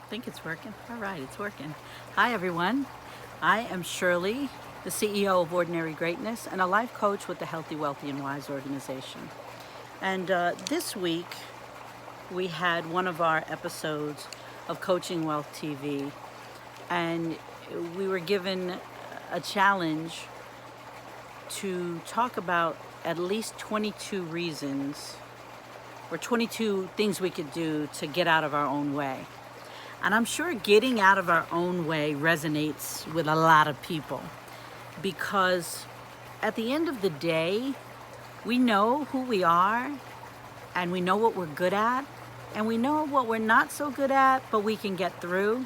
Think it's working? All right, it's working. Hi, everyone. I am Shirley, the CEO of Ordinary Greatness and a life coach with the Healthy, Wealthy, and Wise organization. And this week, we had one of our episodes of Coaching Wealth TV, and we were given a challenge to talk about at least 22 reasons or 22 things we could do to get out of our own way. And I'm sure getting out of our own way resonates with a lot of people because at the end of the day, we know who we are and we know what we're good at and we know what we're not so good at, but we can get through.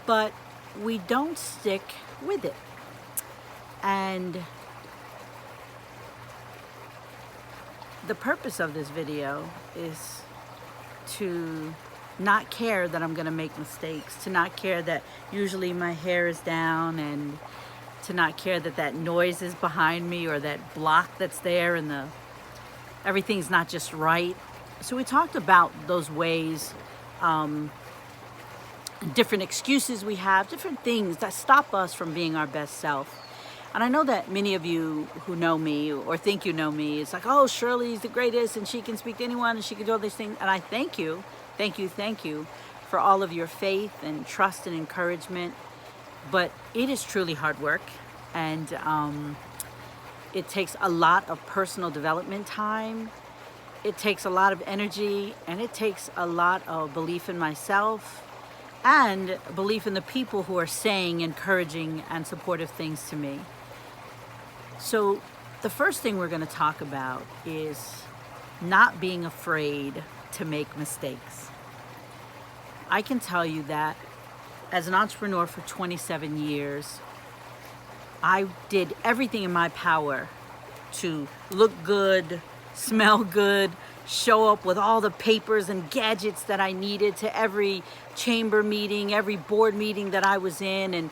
But we don't stick with it. And the purpose of this video is to not care that I'm going to make mistakes, to not care that usually my hair is down, and to not care that that noise is behind me or that block that's there and everything's not just right. So we talked about those ways, different excuses we have, different things that stop us from being our best self. And I know that many of you who know me or think you know me, it's like, oh, Shirley's the greatest and she can speak to anyone and she can do all these things. And I thank you for all of your faith and trust and encouragement. But it is truly hard work, and it takes a lot of personal development time. It takes a lot of energy, and it takes a lot of belief in myself and belief in the people who are saying encouraging and supportive things to me. So the first thing we're going to talk about is not being afraid to make mistakes. I can tell you that as an entrepreneur for 27 years, I did everything in my power to look good, smell good, show up with all the papers and gadgets that I needed to every chamber meeting, every board meeting that I was in. And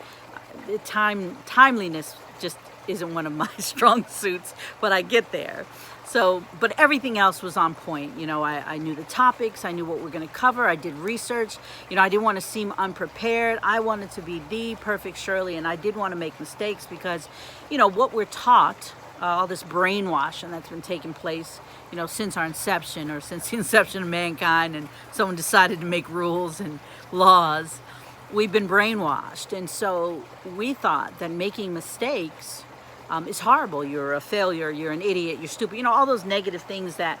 timeliness just isn't one of my strong suits, but I get there. So, but everything else was on point. You know, I knew the topics, I knew what we're going to cover, I did research. You know, I didn't want to seem unprepared. I wanted to be the perfect Shirley, and I did want to make mistakes because, you know, what we're taught, all this brainwashing that's been taking place, you know, since our inception or since the inception of mankind and someone decided to make rules and laws, we've been brainwashed. And so we thought that making mistakes is horrible. You're a failure, you're an idiot, you're stupid, you know, all those negative things that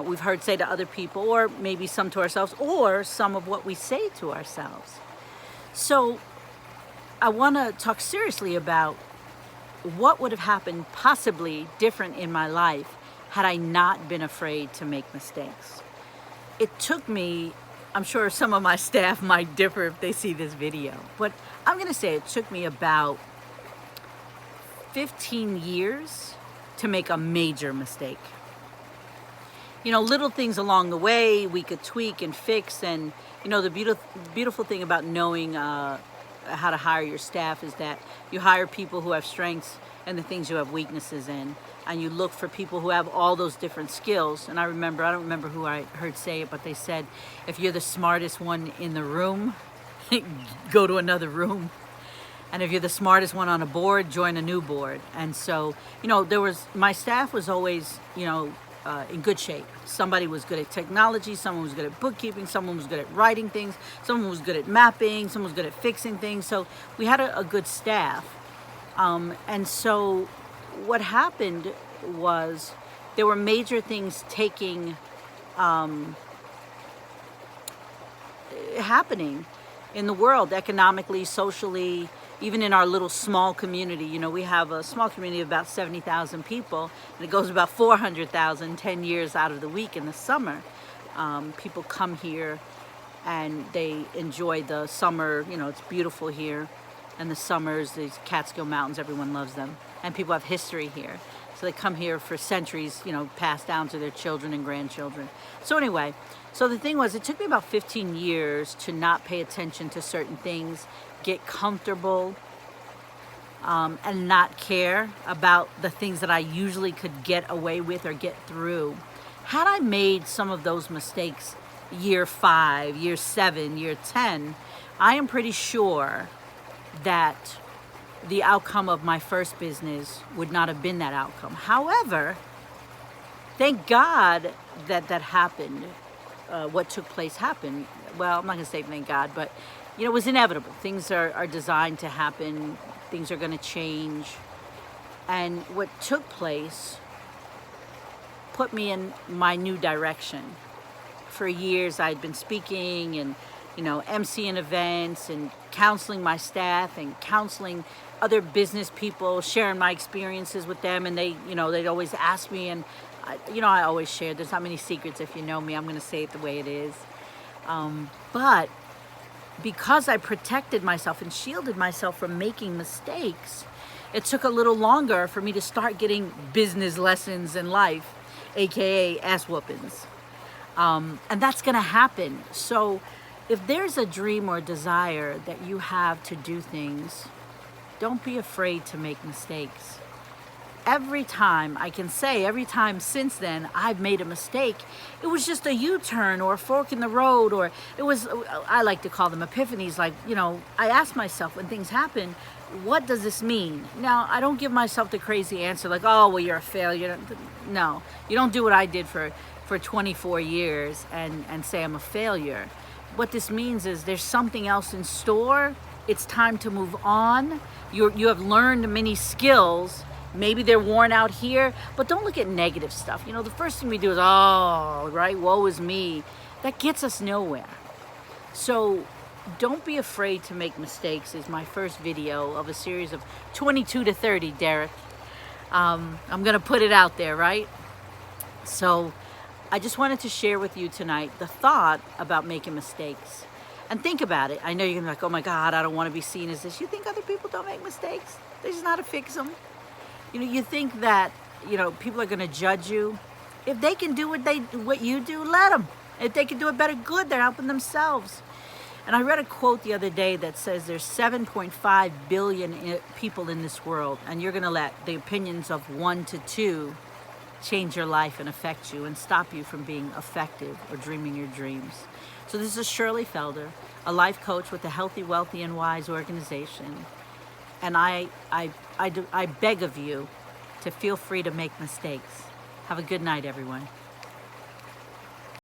we've heard say to other people, or maybe some to ourselves, or some of what we say to ourselves. So I want to talk seriously about what would have happened possibly different in my life had I not been afraid to make mistakes. It took me, I'm sure some of my staff might differ if they see this video, but I'm going to say it took me about 15 years to make a major mistake. You know, little things along the way we could tweak and fix. And, you know, the beautiful thing about knowing how to hire your staff is that you hire people who have strengths and the things you have weaknesses in. And you look for people who have all those different skills. And I don't remember who I heard say it, but they said, if you're the smartest one in the room, go to another room. And if you're the smartest one on a board, join a new board. And so, you know, my staff was always, you know, in good shape. Somebody was good at technology, someone was good at bookkeeping, someone was good at writing things, someone was good at mapping, someone was good at fixing things. So we had a good staff. And so what happened was there were major things happening in the world, economically, socially, even in our little small community. You know, we have a small community of about 70,000 people, and it goes about 400,000 10 years out of the week in the summer. People come here and they enjoy the summer. You know, it's beautiful here. And the summers, these Catskill Mountains, everyone loves them. And people have history here. So they come here for centuries, you know, passed down to their children and grandchildren. So anyway, so the thing was, it took me about 15 years to not pay attention to certain things, get comfortable, and not care about the things that I usually could get away with or get through. Had I made some of those mistakes year 5, year 7, year 10, I am pretty sure that the outcome of my first business would not have been that outcome. However, thank God that that happened. What took place happened. Well, I'm not going to say thank God, but it was inevitable. Things are designed to happen. Things are going to change. And what took place put me in my new direction. For years, I'd been speaking and, emceeing events and counseling my staff and counseling other business people, sharing my experiences with them. And they'd always ask me, and I always share. There's not many secrets. If you know me, I'm going to say it the way it is. But because I protected myself and shielded myself from making mistakes, it took a little longer for me to start getting business lessons in life, aka ass whoopings. And that's going to happen. So if there's a dream or desire that you have to do things, don't be afraid to make mistakes. Every time since then I've made a mistake, it was just a U-turn or a fork in the road, or it was, I like to call them epiphanies. Like, I ask myself when things happen, what does this mean? Now, I don't give myself the crazy answer like, oh, well, you're a failure. No, you don't do what I did for 24 years and say I'm a failure. What this means is there's something else in store. It's time to move on. You have learned many skills. Maybe they're worn out here, but don't look at negative stuff. The first thing we do is, woe is me. That gets us nowhere. So don't be afraid to make mistakes is my first video of a series of 22 to 30, Derek. I'm going to put it out there, right? So I just wanted to share with you tonight the thought about making mistakes. And think about it. I know you're going to be like, oh my God, I don't want to be seen as this. You think other people don't make mistakes? They just know how to fix them. You think that, people are going to judge you. If they can do what you do, let them. If they can do it better, good. They're helping themselves. And I read a quote the other day that says there's 7.5 billion people in this world, and you're going to let the opinions of 1 to 2 change your life and affect you and stop you from being effective or dreaming your dreams. So this is Shirley Felder, a life coach with the Healthy, Wealthy, and Wise organization. And I beg of you to feel free to make mistakes. Have a good night, everyone.